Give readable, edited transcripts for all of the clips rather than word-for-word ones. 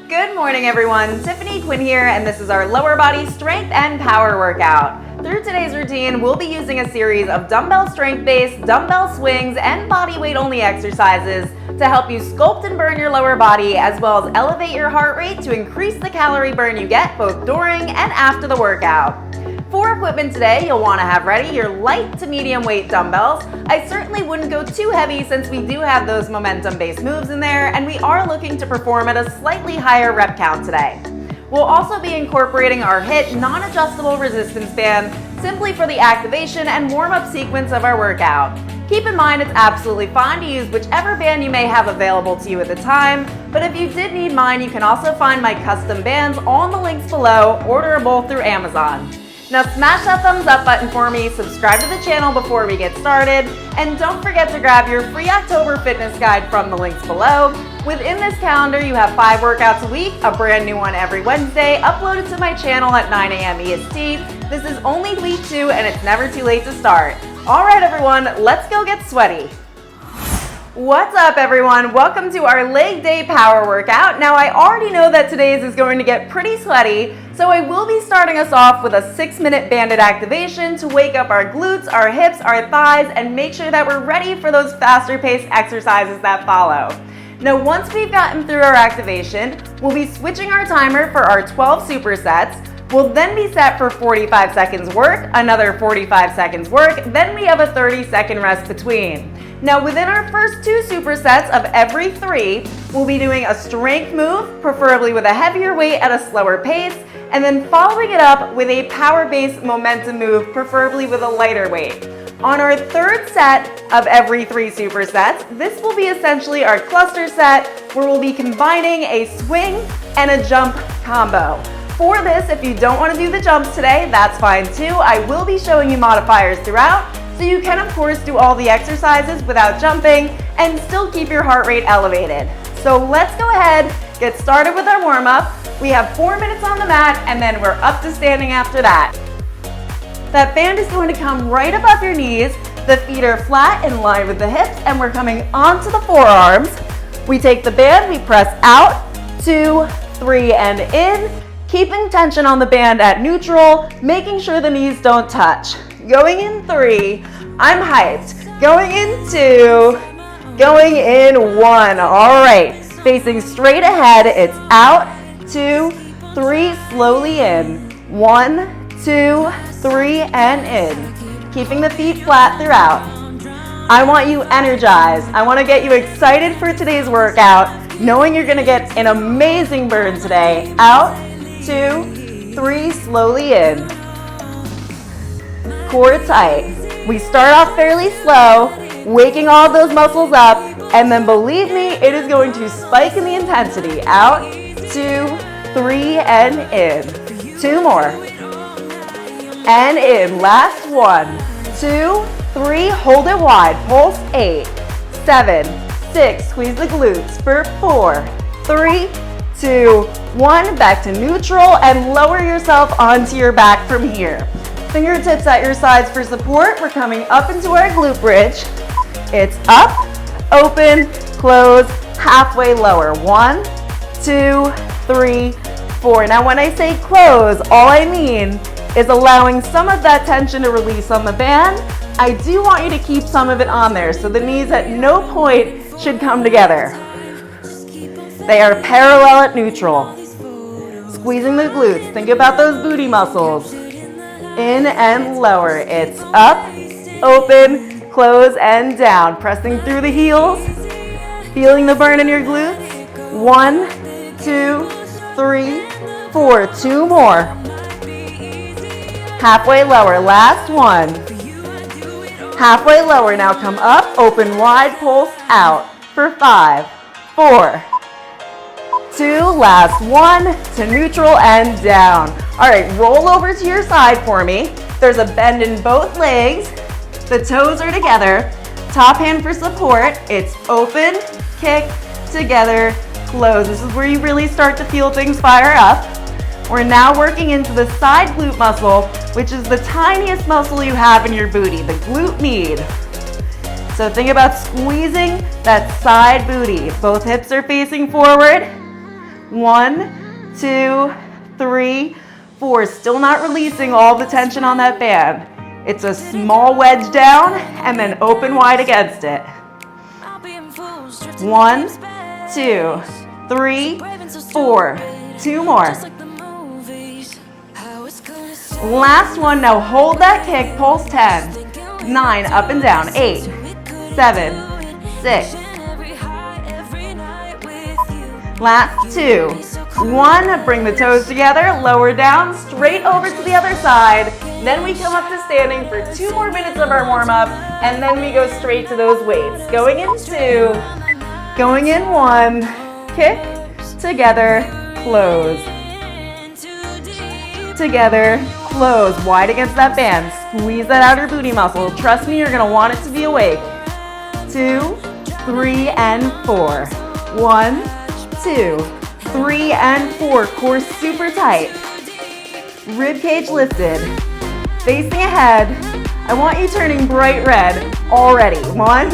Good morning, everyone. Tiffany Quinn here, and this is our lower body strength and power workout. Through today's routine, we'll be using a series of dumbbell strength-based, dumbbell swings, and body weight only exercises to help you sculpt and burn your lower body, as well as elevate your heart rate to increase the calorie burn you get both during and after the workout. For equipment today, you'll want to have ready your light to medium weight dumbbells. I certainly wouldn't go too heavy since we do have those momentum-based moves in there, and we are looking to perform at a slightly higher rep count today. We'll also be incorporating our HIIT non-adjustable resistance band simply for the activation and warm-up sequence of our workout. Keep in mind it's absolutely fine to use whichever band you may have available to you at the time, but if you did need mine, you can also find my custom bands on the links below, orderable through Amazon. Now smash that thumbs up button for me, subscribe to the channel before we get started, and don't forget to grab your free October fitness guide from the links below. Within this calendar, you have 5 workouts a week, a brand new one every Wednesday, uploaded to my channel at 9 a.m. EST. This is only week 2 and it's never too late to start. All right, everyone, let's go get sweaty. What's up, everyone? Welcome to our leg day power workout. Now, I already know that today's is going to get pretty sweaty, so I will be starting us off with a 6-minute banded activation to wake up our glutes, our hips, our thighs, and make sure that we're ready for those faster paced exercises that follow. Now, once we've gotten through our activation, we'll be switching our timer for our 12 supersets. We'll then be set for 45 seconds work, another 45 seconds work, then we have a 30-second rest between. Now, within our first 2 supersets of every 3, we'll be doing a strength move, preferably with a heavier weight at a slower pace, and then following it up with a power-based momentum move, preferably with a lighter weight. On our 3rd set of every 3 supersets, this will be essentially our cluster set, where we'll be combining a swing and a jump combo. For this, if you don't want to do the jumps today, that's fine too. I will be showing you modifiers throughout, so you can of course do all the exercises without jumping and still keep your heart rate elevated. So let's go ahead, get started with our warm-up. We have 4 minutes on the mat and then we're up to standing after that. That band is going to come right above your knees. The feet are flat in line with the hips and we're coming onto the forearms. We take the band, we press out, 2, 3, and in. Keeping tension on the band at neutral, making sure the knees don't touch. Going in 3, I'm hyped. Going in 2, going in 1. All right, facing straight ahead, it's out, 2, 3, slowly in. 1, 2, 3, and in. Keeping the feet flat throughout. I want you energized. I want to get you excited for today's workout, knowing you're gonna get an amazing burn today. Out, 2, 3, slowly in. Core tight. We start off fairly slow, waking all those muscles up, and then believe me, it is going to spike in the intensity. Out, 2, 3, and in. 2 more. And in. Last 1, 2, 3, hold it wide. Pulse 8, 7, 6, squeeze the glutes for 4, 3, 2, 1, back to neutral and lower yourself onto your back from here. Fingertips at your sides for support. We're coming up into our glute bridge. It's up, open, close, halfway lower. 1, 2, 3, 4. Now when I say close, all I mean is allowing some of that tension to release on the band. I do want you to keep some of it on there, so the knees at no point should come together. They are parallel at neutral. Squeezing the glutes. Think about those booty muscles. In and lower. It's up, open, close, and down. Pressing through the heels. Feeling the burn in your glutes. 1, 2, 3, 4. 2 more. Halfway lower. Last 1. Halfway lower. Now come up, open wide, pulse out for 5, 4, 2, last 1, to neutral and down. All right, roll over to your side for me. There's a bend in both legs. The toes are together. Top hand for support. It's open, kick, together, close. This is where you really start to feel things fire up. We're now working into the side glute muscle, which is the tiniest muscle you have in your booty, the glute med. So think about squeezing that side booty. Both hips are facing forward. 1, 2, 3, 4. Still not releasing all the tension on that band. It's a small wedge down and then open wide against it. 1, 2, 3, 4. 2 more. Last one. Now hold that kick. Pulse 10, 9, up and down, 8, 7, 6. Last 2. 1, bring the toes together, lower down, straight over to the other side. Then we come up to standing for 2 more minutes of our warm-up, and then we go straight to those weights. Going in 2, going in 1, kick, together, close. Together, close, wide against that band. Squeeze that outer booty muscle. Trust me, you're gonna want it to be awake. 2, 3, and 4. 1, 2, 3, and 4. Core super tight. Rib cage lifted. Facing ahead. I want you turning bright red already. 1,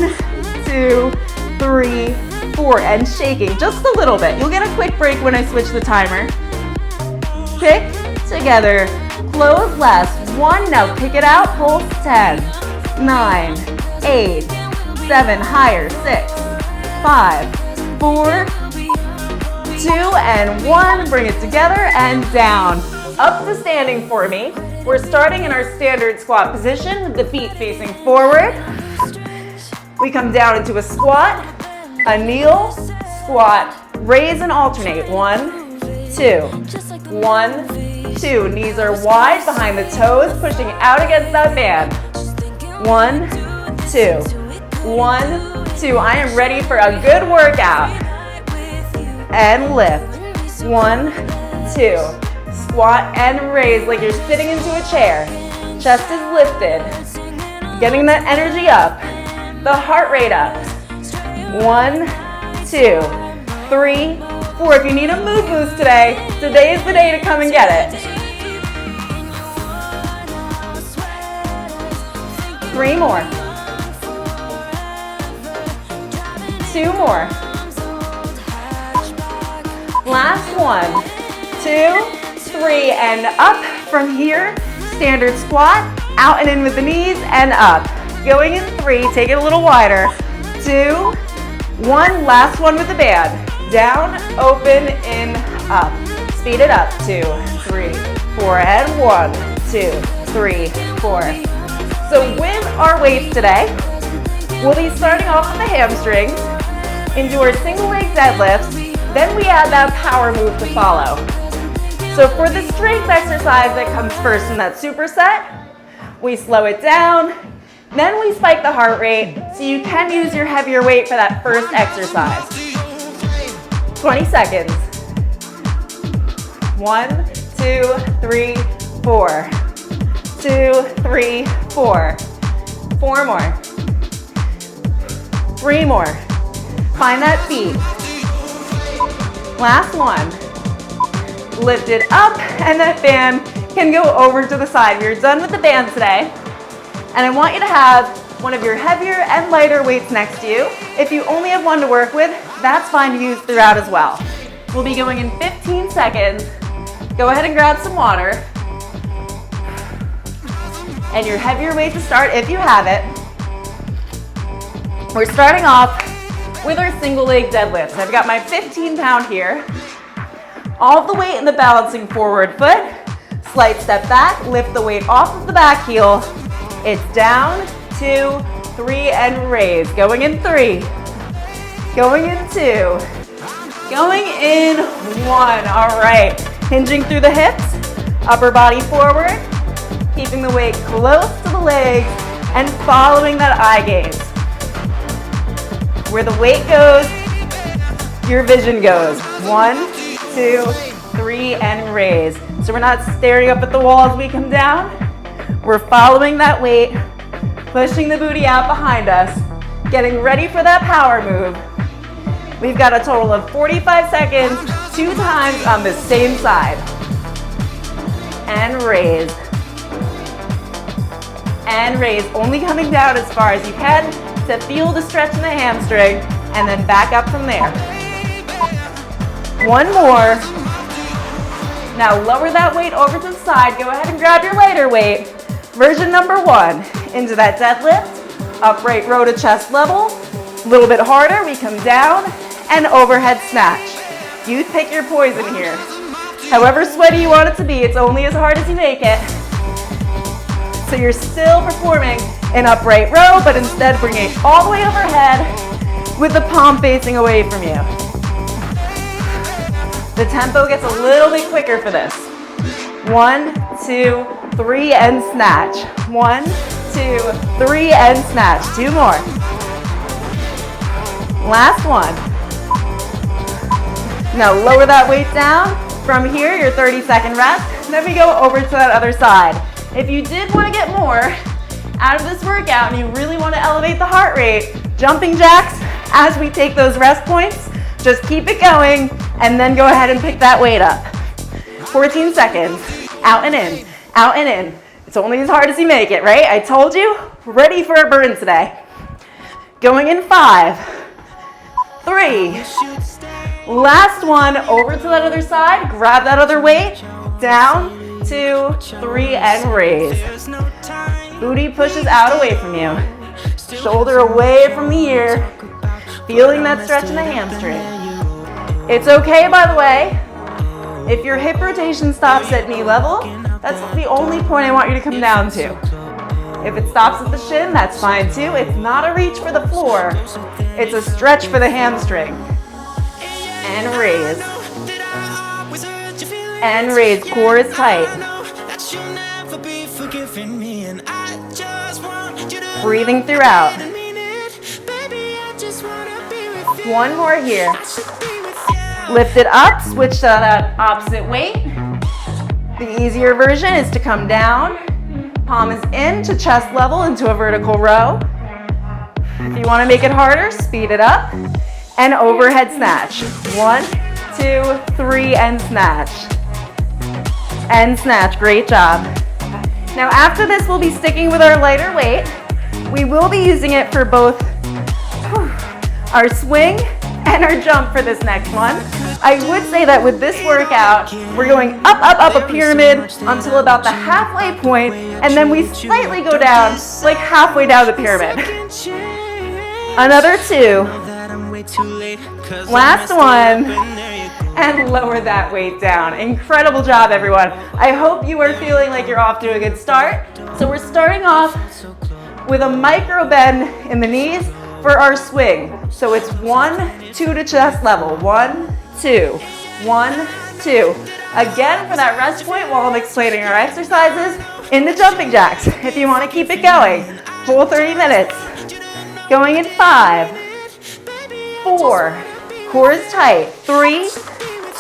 2, 3, 4, and shaking just a little bit. You'll get a quick break when I switch the timer. Kick, together, close last. 1, now kick it out, pulse 10, 9, 8, 7, higher, 6, 5, 4, 2, and 1. Bring it together and down. Up to standing for me. We're starting in our standard squat position with the feet facing forward. We come down into a squat, a kneel, squat, raise and alternate. 1, 2, 1, 2. Knees are wide behind the toes, pushing out against that band. 1, 2, 1, 2. I am ready for a good workout. And lift. 1, 2. Squat and raise like you're sitting into a chair. Chest is lifted. Getting that energy up. The heart rate up. 1, 2, 3, 4. If you need a mood boost today, today is the day to come and get it. 3 more. 2 more. Last 1, 2, 3, and up from here. Standard squat, out and in with the knees, and up. Going in 3, take it a little wider. 2, 1, last one with the band. Down, open, in, up. Speed it up. 2, 3, 4, and 1, 2, 3, 4. So with our weights today, we'll be starting off with the hamstrings, into our single leg deadlifts, then we add that power move to follow. So for the strength exercise that comes first in that superset, we slow it down, then we spike the heart rate so you can use your heavier weight for that first exercise. 20 seconds. 1, 2, 3, 4. 2, 3, 4. 4 more. 3 more. Find that beat. Last one. Lift it up, and that band can go over to the side. You're done with the band today, and I want you to have one of your heavier and lighter weights next to you. If you only have one to work with, that's fine to use throughout as well. We'll be going in 15 seconds. Go ahead and grab some water. And your heavier weight to start if you have it. We're starting off with our single leg deadlifts. I've got my 15-pound here. All of the weight in the balancing forward foot. Slight step back, lift the weight off of the back heel. It's down, 2, 3, and raise. Going in 3. Going in 2. Going in 1. All right. Hinging through the hips, upper body forward, keeping the weight close to the legs, and following that eye gaze. Where the weight goes, your vision goes. 1, 2, 3, and raise. So we're not staring up at the wall as we come down. We're following that weight, pushing the booty out behind us, getting ready for that power move. We've got a total of 45 seconds, 2 times on the same side. And raise. And raise, only coming down as far as you can to feel the stretch in the hamstring, and then back up from there. One more. Now lower that weight over to the side. Go ahead and grab your lighter weight. Version number 1. Into that deadlift. Upright row to chest level. A little bit harder. We come down and overhead snatch. You pick your poison here. However sweaty you want it to be, it's only as hard as you make it. So you're still performing an upright row, but instead bringing it all the way overhead with the palm facing away from you. The tempo gets a little bit quicker for this. 1, 2, 3, and snatch. 1, 2, 3, and snatch. 2 more. Last one. Now lower that weight down. From here, your 30-second rest. Then we go over to that other side. If you did want to get more out of this workout and you really want to elevate the heart rate, jumping jacks as we take those rest points, just keep it going and then go ahead and pick that weight up. 14 seconds. Out and in. Out and in. It's only as hard as you make it, right? I told you, ready for a burn today. Going in 5, 3, last one, over to that other side, grab that other weight, down, 2, 3, and raise. Booty pushes out away from you. Shoulder away from the ear, feeling that stretch in the hamstring. It's okay, by the way, if your hip rotation stops at knee level, that's the only point I want you to come down to. If it stops at the shin, that's fine too. It's not a reach for the floor. It's a stretch for the hamstring. And raise. And raise. Core is tight. Breathing throughout. One more here. Lift it up. Switch to that opposite weight. The easier version is to come down. Palm is in to chest level into a vertical row. If you want to make it harder, speed it up. And overhead snatch. 1, 2, 3, and snatch. And snatch. Great job. Now after this, we'll be sticking with our lighter weight. We will be using it for both our swing and our jump for this next one. I would say that with this workout, we're going up, up, up a pyramid until about the halfway point, and then we slightly go down, like halfway down the pyramid. Another 2. Last one. And lower that weight down. Incredible job, everyone. I hope you are feeling like you're off to a good start. So we're starting off with a micro bend in the knees for our swing. So it's 1, 2 to chest level. 1, 2, 1, 2. Again, for that rest point while I'm explaining our exercises, into jumping jacks if you want to keep it going. Full 30 minutes. Going in 5, 4, core is tight. 3,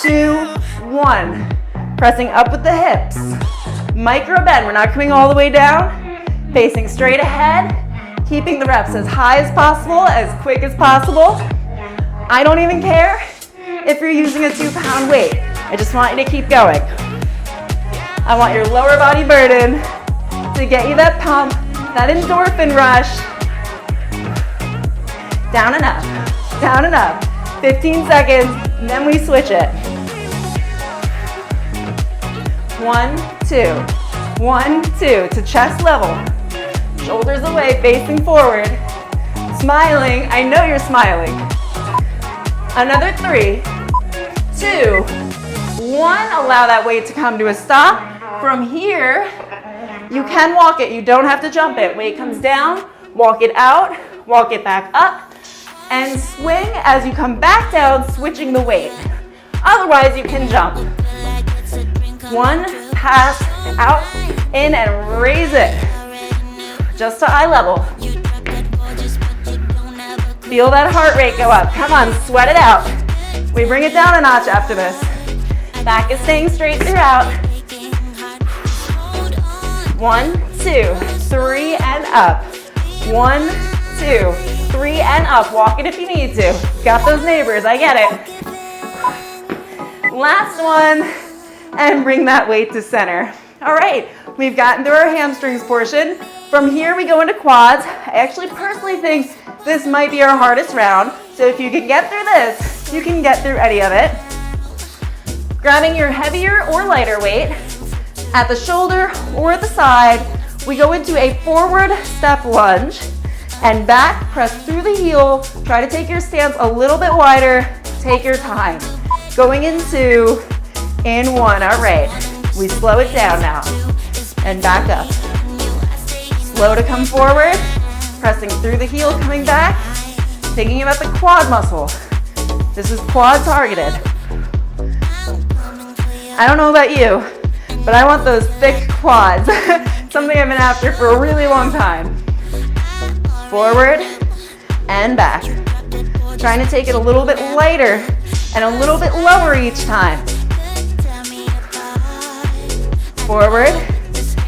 2, 1. Pressing up with the hips. Micro bend. We're not coming all the way down. Facing straight ahead. Keeping the reps as high as possible, as quick as possible. I don't even care if you're using a 2-pound weight. I just want you to keep going. I want your lower body burden to get you that pump, that endorphin rush. Down and up, down and up. 15 seconds, and then we switch it. 1, 2, 1, 2, to chest level. Shoulders away, facing forward. Smiling, I know you're smiling. Another 3, 2, 1. Allow that weight to come to a stop. From here, you can walk it. You don't have to jump it. Weight comes down, walk it out, walk it back up, and swing as you come back down, switching the weight. Otherwise, you can jump. 1, pass, out, in, and raise it. Just to eye level. Feel that heart rate go up. Come on, sweat it out. We bring it down a notch after this. Back is staying straight throughout. 1, 2, 3, and up. 1, 2, 3, and up. Walk it if you need to. Got those neighbors, I get it. Last one, and bring that weight to center. All right, we've gotten through our hamstrings portion. From here, we go into quads. I actually personally think this might be our hardest round. So if you can get through this, you can get through any of it. Grabbing your heavier or lighter weight at the shoulder or at the side, we go into a forward step lunge and back, press through the heel. Try to take your stance a little bit wider. Take your time. Going into in one. All right. We slow it down now and back up. Slow to come forward, pressing through the heel, coming back, thinking about the quad muscle. This is quad targeted. I don't know about you, but I want those thick quads. Something I've been after for a really long time. Forward and back. Trying to take it a little bit lighter and a little bit lower each time. Forward,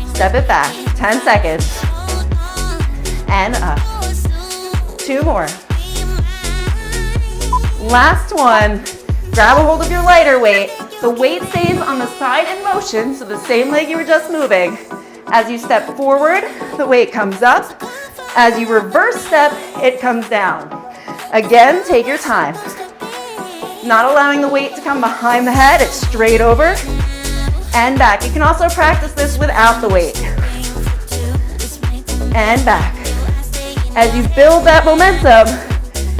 step it back. 10 seconds. And up. 2 more. Last one. Grab a hold of your lighter weight. The weight stays on the side in motion, so the same leg you were just moving. As you step forward, the weight comes up. As you reverse step, it comes down. Again, take your time. Not allowing the weight to come behind the head, it's straight over and back. You can also practice this without the weight. And back. As you build that momentum,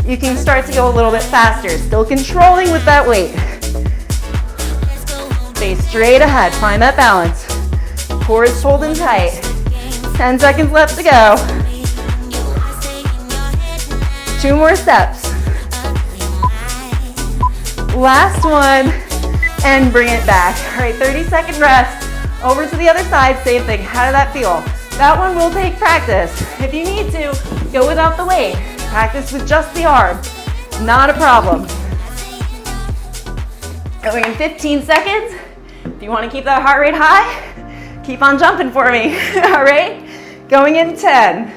you can start to go a little bit faster, still controlling with that weight. Stay straight ahead, find that balance. Core is pulled in tight. 10 seconds left to go. 2 more steps. Last one, and bring it back. All right, 30-second rest. Over to the other side, same thing. How did that feel? That one will take practice. If you need to, go without the weight. Practice with just the arm. Not a problem. Going in 15 seconds. If you want to keep that heart rate high, keep on jumping for me. All right? Going in 10.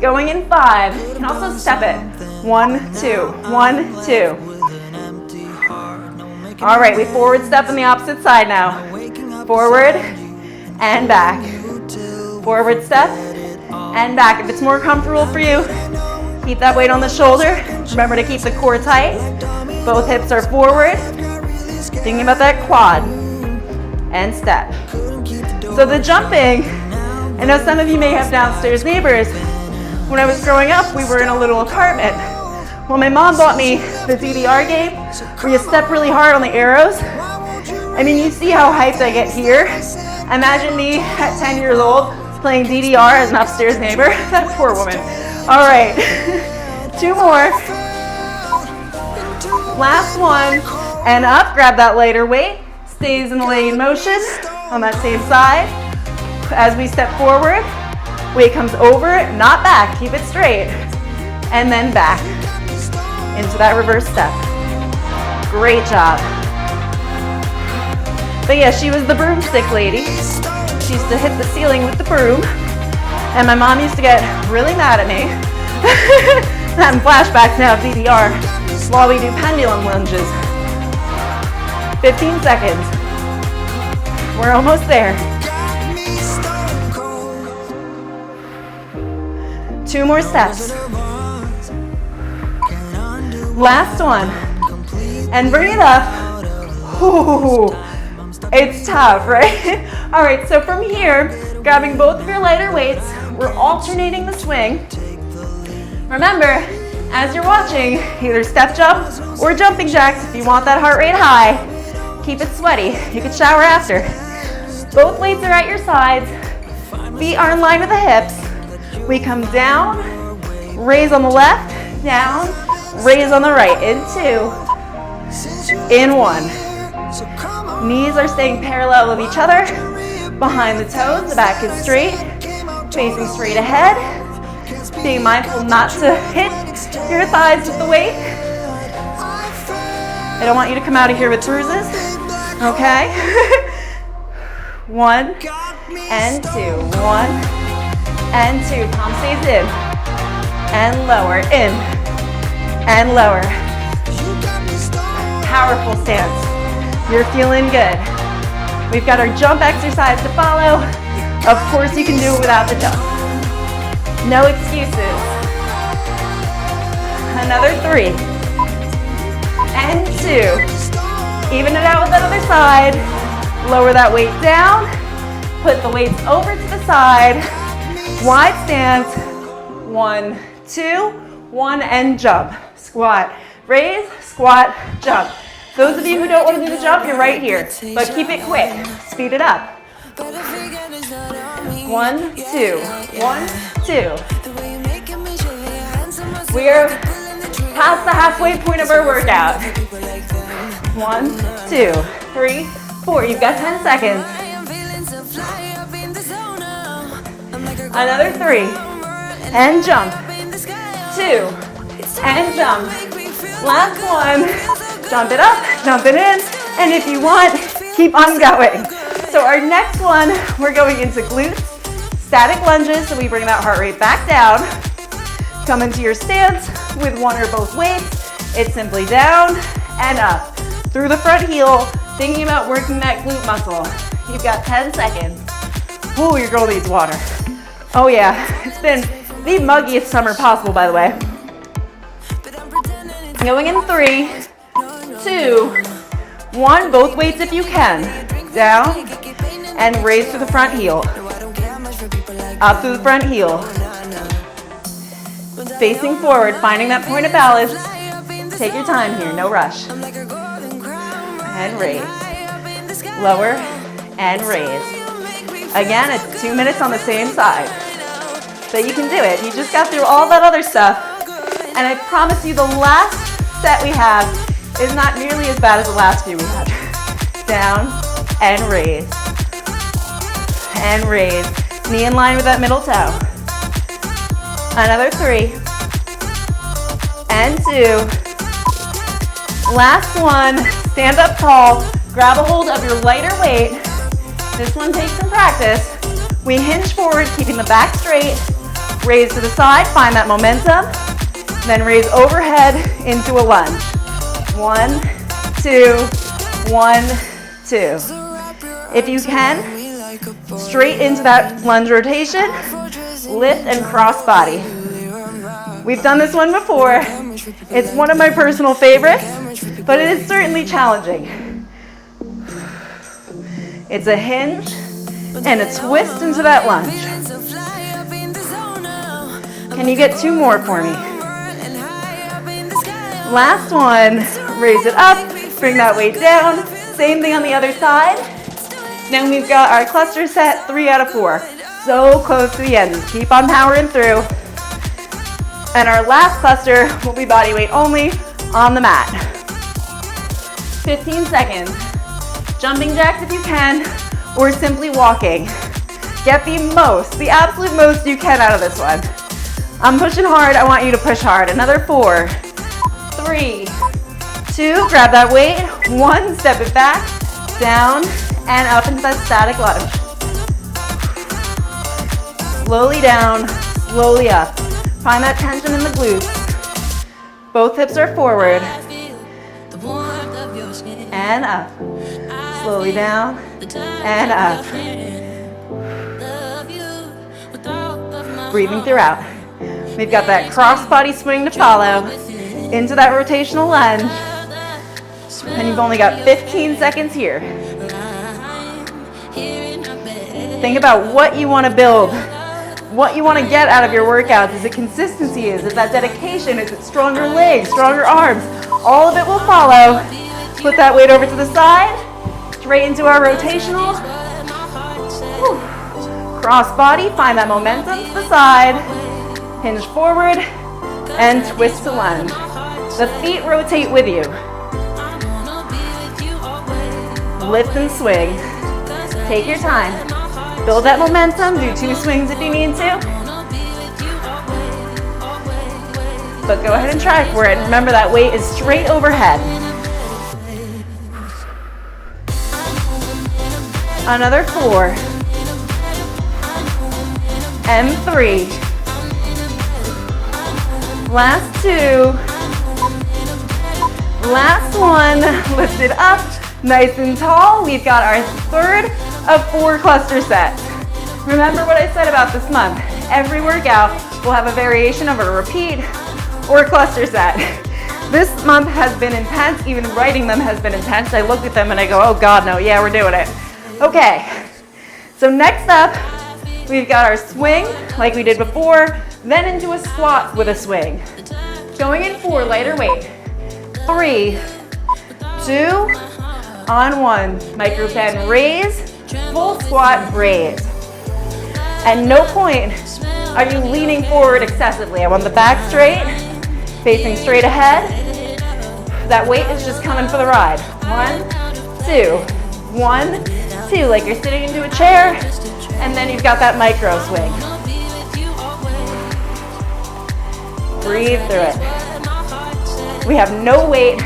Going in 5. You can also step it. 1, 2, 1, 2. All right, we forward step on the opposite side now. Forward and back. Forward step and back. If it's more comfortable for you, keep that weight on the shoulder. Remember to keep the core tight. Both hips are forward. Thinking about that quad. And step. So the jumping, I know some of you may have downstairs neighbors. When I was growing up, we were in a little apartment. Well, my mom bought me the DDR game where you step really hard on the arrows. I mean, you see how hyped I get here. Imagine me at 10 years old playing DDR as an upstairs neighbor. That poor woman. All right, 2 more. Last one, and up. Grab that lighter weight. Stays in the leg in motion on that same side. As we step forward, weight comes over, not back. Keep it straight. And then back into that reverse step. Great job. But yeah, she was the broomstick lady. She used to hit the ceiling with the broom. And my mom used to get really mad at me. I'm having flashbacks now of DDR while we do pendulum lunges. 15 seconds. We're almost there. 2 more steps. Last one. And bring it up. Ooh, it's tough, right? All right, so from here, grabbing both of your lighter weights, we're alternating the swing. Remember, as you're watching, either step jump or jumping jacks if you want that heart rate high. Keep it sweaty. You can shower after. Both weights are at your sides. Feet are in line with the hips. We come down, raise on the left, down, raise on the right. In 2, in 1. Knees are staying parallel with each other. Behind the toes, the back is straight, facing straight ahead. Being mindful not to hit your thighs with the weight. I don't want you to come out of here with bruises. Okay? 1 and 2. 1 and 2. Palm stays in. And lower. In. And lower. Powerful stance. You're feeling good. We've got our jump exercise to follow. Of course you can do it without the jump. No excuses. Another 3. And 2. Even it out with that other side. Lower that weight down. Put the weights over to the side. Wide stance. 1, 2, 1, and jump. Squat, raise, squat, jump. Those of you who don't want to do the jump, you're right here. But keep it quick. Speed it up. 1, 2, 1, 2. We are past the halfway point of our workout. 1, 2, 3, 4. You've got 10 seconds. Another 3. And jump. 2. And jump. Last one. Jump it up, jump it in. And if you want, keep on going. So our next one, we're going into glutes, static lunges. So we bring that heart rate back down. Come into your stance with one or both weights. It's simply down and up. Through the front heel, thinking about working that glute muscle. You've got 10 seconds. Ooh, your girl needs water. Oh yeah, it's been the muggiest summer possible, by the way. Going in 3, 2, 1, both weights if you can. Down and raise through the front heel. Up through the front heel. Facing forward, finding that point of balance. Take your time here, no rush. And raise. Lower and raise. Again, it's 2 minutes on the same side. But you can do it. You just got through all that other stuff. And I promise you the last set we have is not nearly as bad as the last few we had. Down and raise. And raise. Knee in line with that middle toe. Another 3. And 2. Last one. Stand up tall. Grab a hold of your lighter weight. This one takes some practice. We hinge forward, keeping the back straight. Raise to the side, find that momentum. Then raise overhead into a lunge. 1, 2, 1, 2. If you can, straight into that lunge rotation, lift and cross body. We've done this one before. It's one of my personal favorites, but it is certainly challenging. It's a hinge and a twist into that lunge. Can you get 2 more for me? Last one, raise it up, bring that weight down. Same thing on the other side. Then we've got our cluster set, 3 out of 4. So close to the end, just keep on powering through. And our last cluster will be body weight only on the mat. 15 seconds. Jumping jacks if you can, or simply walking. Get the absolute most you can out of this one. I'm pushing hard, I want you to push hard. Another 4, 3, 2, grab that weight. 1, step it back, down, and up into that static lunge. Slowly down, slowly up. Find that tension in the glutes. Both hips are forward. And up. Slowly down and up. Breathing throughout. We've got that cross body swing to follow into that rotational lunge. And you've only got 15 seconds here. Think about what you want to build, what you want to get out of your workouts. Is it consistency? Is it that dedication? Is it stronger legs, stronger arms? All of it will follow. Put that weight over to the side. Straight into our rotational. Whew. Cross body, find that momentum to the side. Hinge forward and twist to lunge. The feet rotate with you. Lift and swing. Take your time. Build that momentum. Do 2 swings if you need to. But go ahead and try for it. Remember that weight is straight overhead. Another 4. And 3. Last 2. Last one. Lift it up. Nice and tall. We've got our 3rd of 4 cluster sets. Remember what I said about this month. Every workout will have a variation of a repeat or a cluster set. This month has been intense. Even writing them has been intense. I look at them and I go, oh God, no, yeah, we're doing it. Okay, so next up, we've got our swing like we did before, then into a squat with a swing. Going in 4, lighter weight. 3, 2, on 1. Micro 10, raise, full squat, raise. At no point are you leaning forward excessively. I want the back straight, facing straight ahead. That weight is just coming for the ride. 1, 2, 1, 2, like you're sitting into a chair, and then you've got that micro swing. Breathe through it. We have no weight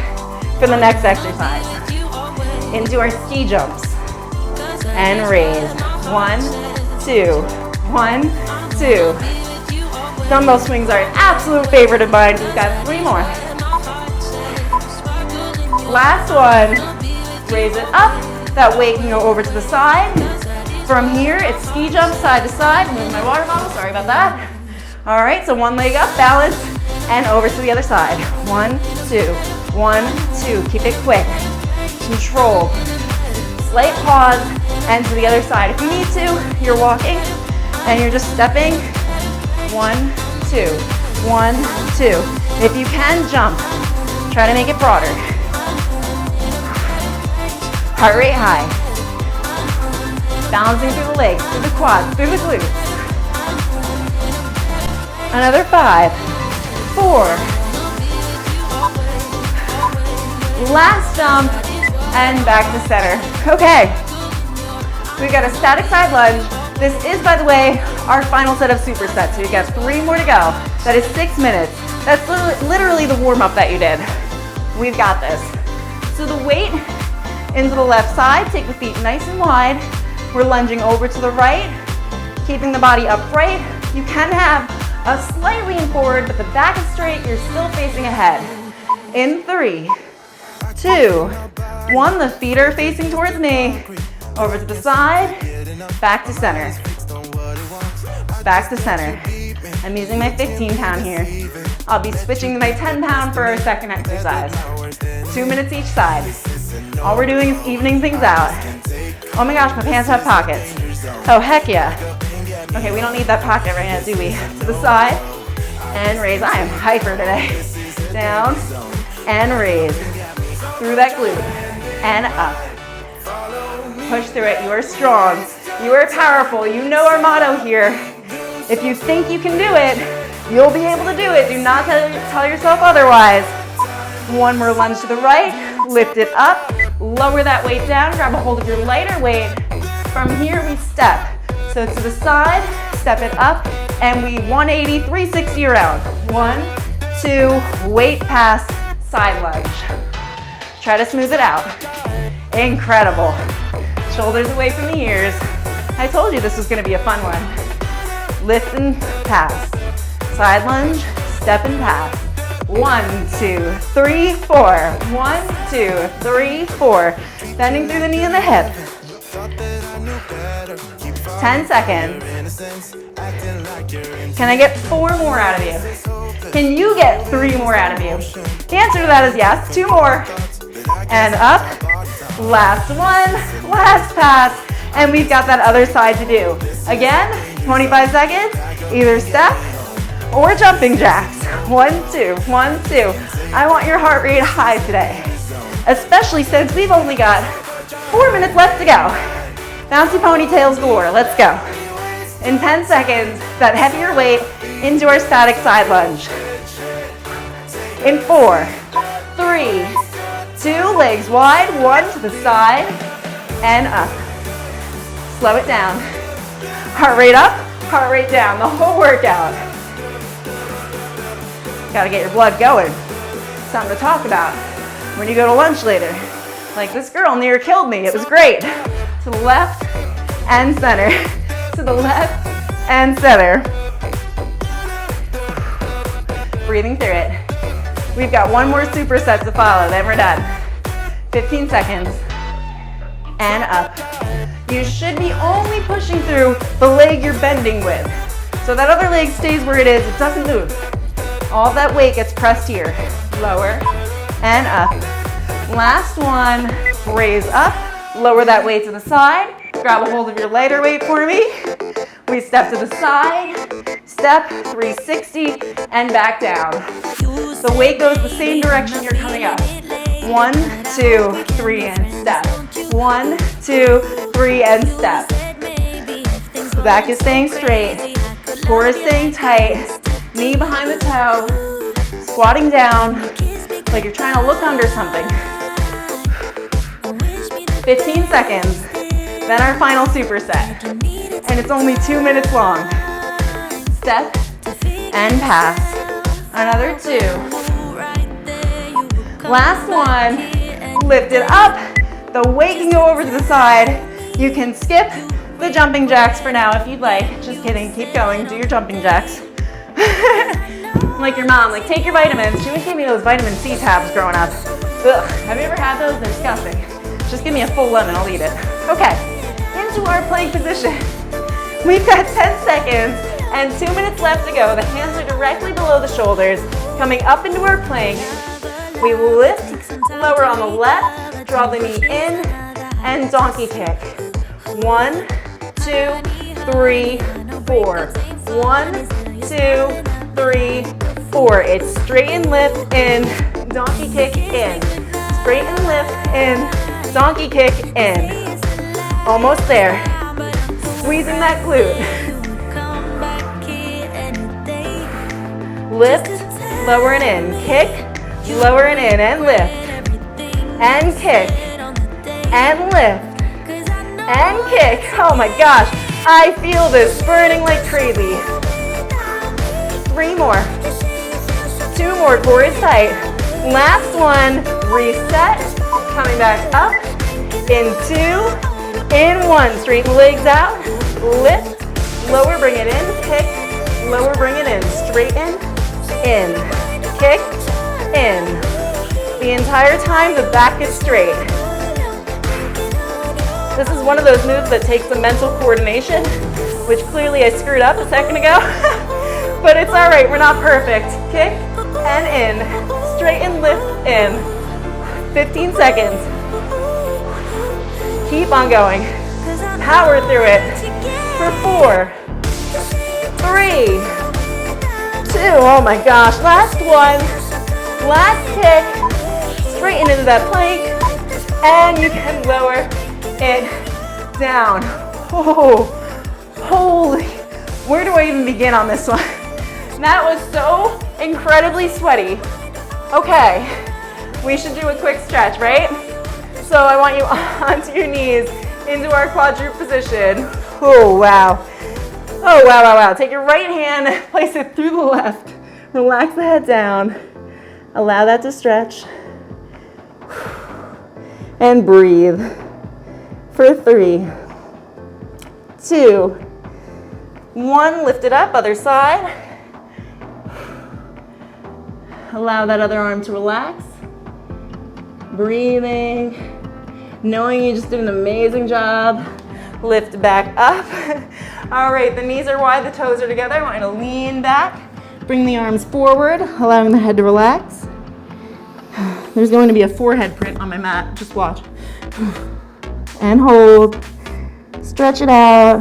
for the next exercise. Into our ski jumps. And raise. 1, 2, 1, 2. Dumbbell swings are an absolute favorite of mine. We've got 3 more. Last one. Raise it up. That weight can go over to the side. From here, it's ski jump side to side. Move my water bottle, sorry about that. All right, so one leg up, balance, and over to the other side. 1, 2, 1, 2. Keep it quick. Control. Slight pause, and to the other side. If you need to, you're walking, and you're just stepping. 1, 2, 1, 2. If you can, jump. Try to make it broader. Heart rate high. Balancing through the legs, through the quads, through the glutes. Another 5, 4. Last jump and back to center. Okay, we've got a static side lunge. This is, by the way, our final set of supersets. So you've got 3 more to go. That is 6 minutes. That's literally the warm-up that you did. We've got this. So the weight into the left side, take the feet nice and wide. We're lunging over to the right, keeping the body upright. You can have a slight lean forward, but the back is straight, you're still facing ahead. In 3, 2, 1, the feet are facing towards me. Over to the side, back to center. Back to center. I'm using my 15-pound here. I'll be switching to my 10-pound for our second exercise. 2 minutes each side. All we're doing is evening things out. Oh my gosh, my pants have pockets. Oh, heck yeah. Okay, we don't need that pocket right now, do we? To the side, and raise. I am hyper today. Down, and raise. Through that glute, and up. Push through it. You are strong. You are powerful. You know our motto here. If you think you can do it, you'll be able to do it. Do not tell yourself otherwise. 1 more lunge to the right. Lift it up. Lower that weight down. Grab a hold of your lighter weight. From here, we step. So to the side, step it up, and we 180, 360 around. 1, 2, weight pass, side lunge. Try to smooth it out. Incredible. Shoulders away from the ears. I told you this was going to be a fun one. Lift and pass. Side lunge, step and pass. 1, 2, 3, 4. 1, 2, 3, 4. Bending through the knee and the hip. 10 seconds. Can I get 4 more out of you? Can you get 3 more out of you? The answer to that is yes. 2 more. And up. Last one. Last pass. And we've got that other side to do. Again, 25 seconds. Either step or jumping jacks. 1, 2, 1, 2. I want your heart rate high today, especially since we've only got 4 minutes left to go. Bouncy ponytails galore. Let's go. In 10 seconds, that heavier weight into our static side lunge. In 4, 3, 2, legs wide, 1 to the side, and up. Slow it down. Heart rate up, heart rate down, the whole workout. Gotta get your blood going. Something to talk about when you go to lunch later. Like this girl near killed me, it was great. To the left and center. To the left and center. Breathing through it. We've got 1 more superset to follow, then we're done. 15 seconds. And up. You should be only pushing through the leg you're bending with. So that other leg stays where it is, it doesn't move. All that weight gets pressed here. lower, and up. Last one, raise up, lower that weight to the side, grab a hold of your lighter weight for me. We step to the side, step, 360, and back down. The weight goes the same direction you're coming up. 1, 2, 3, and step. 1, 2, 3, and step. The back is staying straight, core is staying tight, knee behind the toe, squatting down like you're trying to look under something. 15 seconds, then our final superset. And it's only 2 minutes long. Step and pass. Another 2. Last one, lift it up. The weight can go over to the side. You can skip the jumping jacks for now if you'd like. Just kidding, keep going, do your jumping jacks. Like your mom, like take your vitamins. She would give me those vitamin C tabs growing up. Ugh, have you ever had those? They're disgusting. Just give me a full lemon, I'll eat it. Okay, into our plank position. We've got 10 seconds and 2 minutes left to go. The hands are directly below the shoulders, coming up into our plank. We lift, lower on the left, draw the knee in, and donkey kick. 1, 2, 3, 4. 1, 2, 3, 4. It's straight and lift in, donkey kick in. Straight and lift in, donkey kick in. Almost there. Squeezing that glute. Lift, lower and in. Kick, lower and in, and lift. And kick. And lift. And kick. Oh my gosh. I feel this burning like crazy. 3 more. 2 more. Core is tight. Last one. Reset. Coming back up. In 2. In 1. Straighten the legs out. Lift. Lower. Bring it in. Kick. Lower. Bring it in. Straighten. In. Kick. In. The entire time the back is straight. This is one of those moves that takes some mental coordination, which clearly I screwed up a second ago. But it's all right, we're not perfect. Kick and in, straight and lift in. 15 seconds. Keep on going. Power through it. For 4, 3, 2, oh my gosh. Last one. Last kick. Straighten into that plank. And you can lower it down. Oh, holy. Where do I even begin on this one? That was so incredibly sweaty. Okay, we should do a quick stretch, right? So I want you onto your knees into our quadruped position. Oh, wow. Oh, wow, wow, wow. Take your right hand, place it through the left. Relax the head down. Allow that to stretch. And breathe. For 3, 2, 1. Lift it up, other side. Allow that other arm to relax. Breathing. Knowing you just did an amazing job. Lift back up. All right, the knees are wide, the toes are together. I want you to lean back. Bring the arms forward, allowing the head to relax. There's going to be a forehead print on my mat. Just watch. And hold. Stretch it out.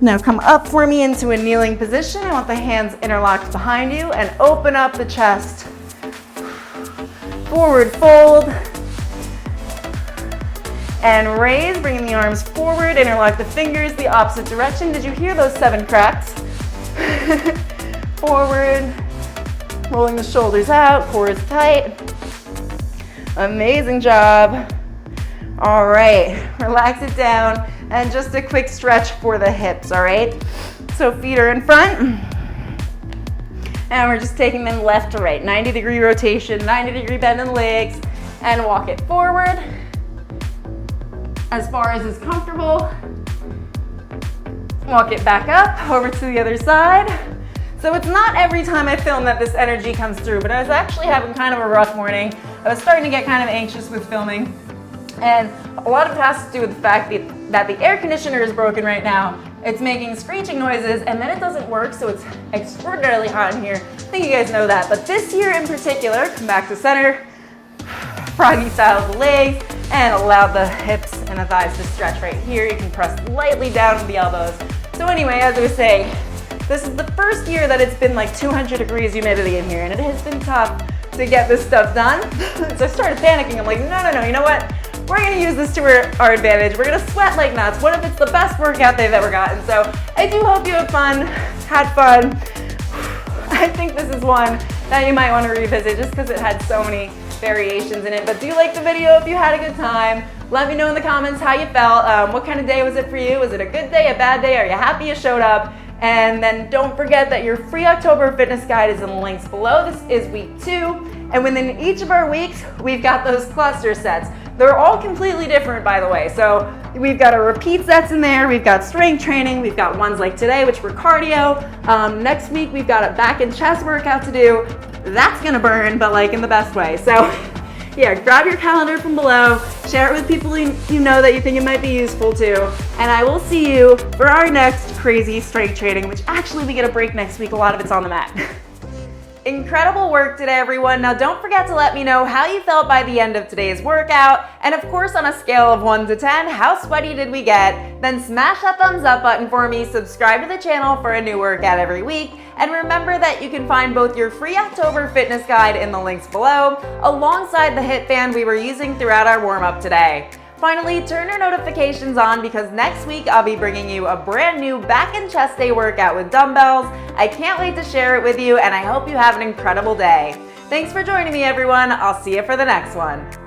Now come up for me into a kneeling position. I want the hands interlocked behind you and open up the chest. Forward fold. And raise, bringing the arms forward. Interlock the fingers the opposite direction. Did you hear those 7 cracks? Forward. Rolling the shoulders out. Core is tight. Amazing job. All right, relax it down, and just a quick stretch for the hips, all right? So feet are in front, and we're just taking them left to right. 90-degree rotation, 90-degree bend in the legs, and walk it forward as far as is comfortable. Walk it back up, over to the other side. So it's not every time I film that this energy comes through, but I was actually having kind of a rough morning. I was starting to get kind of anxious with filming. And a lot of it has to do with the fact that the air conditioner is broken right now, it's making screeching noises, and then it doesn't work, so it's extraordinarily hot in here. I think you guys know that, but this year in particular, come back to center, froggy style of the legs, and allow the hips and the thighs to stretch right here. You can press lightly down with the elbows. So anyway, as I was saying, this is the first year that it's been like 200 degrees humidity in here, and it has been tough to get this stuff done. So I started panicking. I'm like, no, you know what? We're gonna use this to our advantage. We're gonna sweat like nuts. What if it's the best workout they've ever gotten? So I do hope you had fun. I think this is one that you might want to revisit just because it had so many variations in it. But do like the video if you had a good time. Let me know in the comments how you felt. What kind of day was it for you? Was it a good day, a bad day? Are you happy you showed up? And then don't forget that your free October fitness guide is in the links below. This is week 2. And within each of our weeks, we've got those cluster sets. They're all completely different, by the way. So we've got our repeat sets in there. We've got strength training. We've got ones like today, which were cardio. Next week, we've got a back and chest workout to do. That's gonna burn, but like in the best way. So yeah, grab your calendar from below, share it with people you know that you think it might be useful to, and I will see you for our next crazy strength training, which actually we get a break next week. A lot of it's on the mat. Incredible work today, everyone. Now don't forget to let me know how you felt by the end of today's workout, and of course on a scale of 1 to 10, how sweaty did we get? Then smash that thumbs up button for me, subscribe to the channel for a new workout every week, and remember that you can find both your free October fitness guide in the links below, alongside the HIIT band we were using throughout our warm-up today. Finally, turn your notifications on because next week I'll be bringing you a brand new back and chest day workout with dumbbells. I can't wait to share it with you, and I hope you have an incredible day. Thanks for joining me, everyone. I'll see you for the next one.